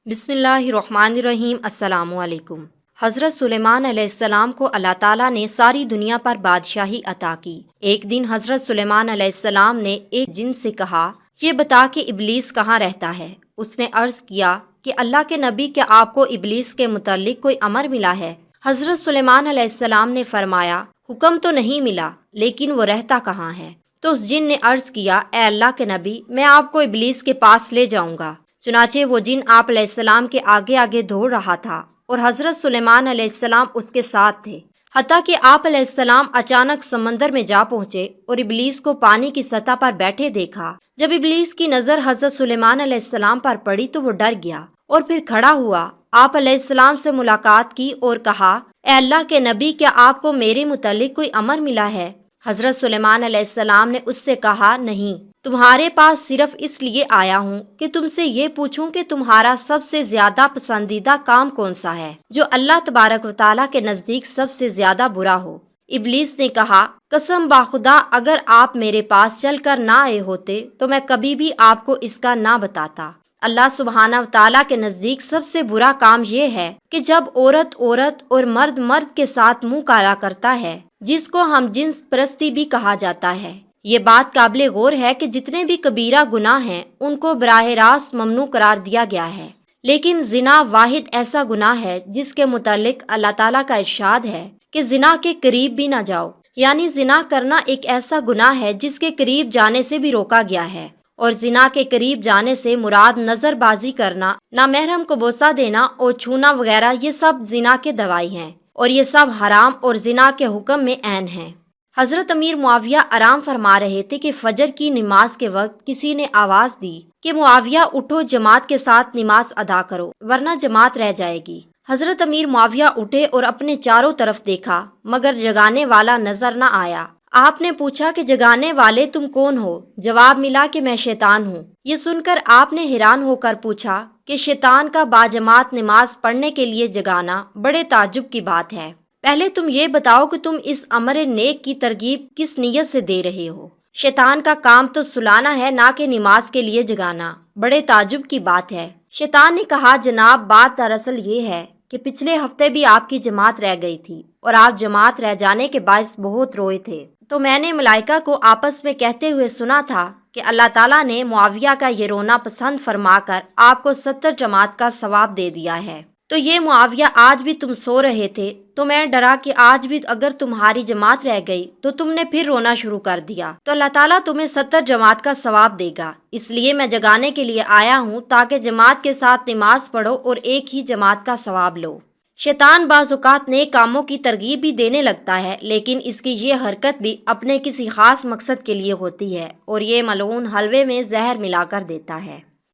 بسم اللہ الرحمن الرحیم۔ السلام علیکم۔ حضرت سلیمان علیہ السلام کو اللہ تعالیٰ نے ساری دنیا پر بادشاہی عطا کی۔ ایک دن حضرت سلیمان علیہ السلام نے ایک جن سے کہا، یہ بتا کہ ابلیس کہاں رہتا ہے؟ اس نے عرض کیا کہ اللہ کے نبی، کیا آپ کو ابلیس کے متعلق کوئی امر ملا ہے؟ حضرت سلیمان علیہ السلام نے فرمایا، حکم تو نہیں ملا، لیکن وہ رہتا کہاں ہے؟ تو اس جن نے عرض کیا، اے اللہ کے نبی، میں آپ کو ابلیس کے پاس لے جاؤں گا۔ چنانچہ وہ جن آپ علیہ السلام کے آگے آگے دوڑ رہا تھا اور حضرت سلیمان علیہ السلام اس کے ساتھ تھے، حتیٰ کہ آپ علیہ السلام اچانک سمندر میں جا پہنچے اور ابلیس کو پانی کی سطح پر بیٹھے دیکھا۔ جب ابلیس کی نظر حضرت سلیمان علیہ السلام پر پڑی تو وہ ڈر گیا اور پھر کھڑا ہوا، آپ علیہ السلام سے ملاقات کی اور کہا، اے اللہ کے نبی، کیا آپ کو میرے متعلق کوئی امر ملا ہے؟ حضرت سلیمان علیہ السلام نے اس سے کہا، نہیں، تمہارے پاس صرف اس لیے آیا ہوں کہ تم سے یہ پوچھوں کہ تمہارا سب سے زیادہ پسندیدہ کام کون سا ہے جو اللہ تبارک و تعالیٰ کے نزدیک سب سے زیادہ برا ہو۔ ابلیس نے کہا، قسم باخدا، اگر آپ میرے پاس چل کر نہ آئے ہوتے تو میں کبھی بھی آپ کو اس کا نہ بتاتا۔ اللہ سبحانہ و تعالیٰ کے نزدیک سب سے برا کام یہ ہے کہ جب عورت عورت اور مرد مرد کے ساتھ منہ کالا کرتا ہے، جس کو ہم جنس پرستی بھی کہا جاتا ہے۔ یہ بات قابل غور ہے کہ جتنے بھی کبیرہ گناہ ہیں ان کو براہ راست ممنوع قرار دیا گیا ہے، لیکن زنا واحد ایسا گناہ ہے جس کے متعلق اللہ تعالیٰ کا ارشاد ہے کہ زنا کے قریب بھی نہ جاؤ، یعنی زنا کرنا ایک ایسا گناہ ہے جس کے قریب جانے سے بھی روکا گیا ہے، اور زنا کے قریب جانے سے مراد نظر بازی کرنا، نامحرم کو بوسہ دینا اور چھونا وغیرہ، یہ سب زنا کے دوائی ہیں اور یہ سب حرام اور زنا کے حکم میں عین ہیں۔ حضرت امیر معاویہ آرام فرما رہے تھے کہ فجر کی نماز کے وقت کسی نے آواز دی کہ معاویہ اٹھو، جماعت کے ساتھ نماز ادا کرو ورنہ جماعت رہ جائے گی۔ حضرت امیر معاویہ اٹھے اور اپنے چاروں طرف دیکھا مگر جگانے والا نظر نہ آیا۔ آپ نے پوچھا کہ جگانے والے تم کون ہو؟ جواب ملا کہ میں شیطان ہوں۔ یہ سن کر آپ نے حیران ہو کر پوچھا کہ شیطان کا باجماعت نماز پڑھنے کے لیے جگانا بڑے تعجب کی بات ہے۔ پہلے تم یہ بتاؤ کہ تم اس امر نیک کی ترغیب کس نیت سے دے رہے ہو؟ شیطان کا کام تو سلانا ہے، نہ کہ نماز کے لیے جگانا۔ بڑے تعجب کی بات ہے۔ شیطان نے کہا، جناب، بات دراصل یہ ہے کہ پچھلے ہفتے بھی آپ کی جماعت رہ گئی تھی اور آپ جماعت رہ جانے کے باعث بہت روئے تھے، تو میں نے ملائکہ کو آپس میں کہتے ہوئے سنا تھا کہ اللہ تعالیٰ نے معاویہ کا یہ رونا پسند فرما کر آپ کو 70 جماعت کا ثواب دے دیا ہے۔ تو یہ معاویہ، آج بھی تم سو رہے تھے تو میں ڈرا کہ آج بھی اگر تمہاری جماعت رہ گئی تو تم نے پھر رونا شروع کر دیا تو اللہ تعالیٰ تمہیں 70 جماعت کا ثواب دے گا، اس لیے میں جگانے کے لیے آیا ہوں تاکہ جماعت کے ساتھ نماز پڑھو اور ایک ہی جماعت کا ثواب لو۔ شیطان بعض اوقات نیک کاموں کی ترغیب بھی دینے لگتا ہے، لیکن اس کی یہ حرکت بھی اپنے کسی خاص مقصد کے لیے ہوتی ہے اور یہ ملعون حلوے میں زہر ملا کر دیتا ہے۔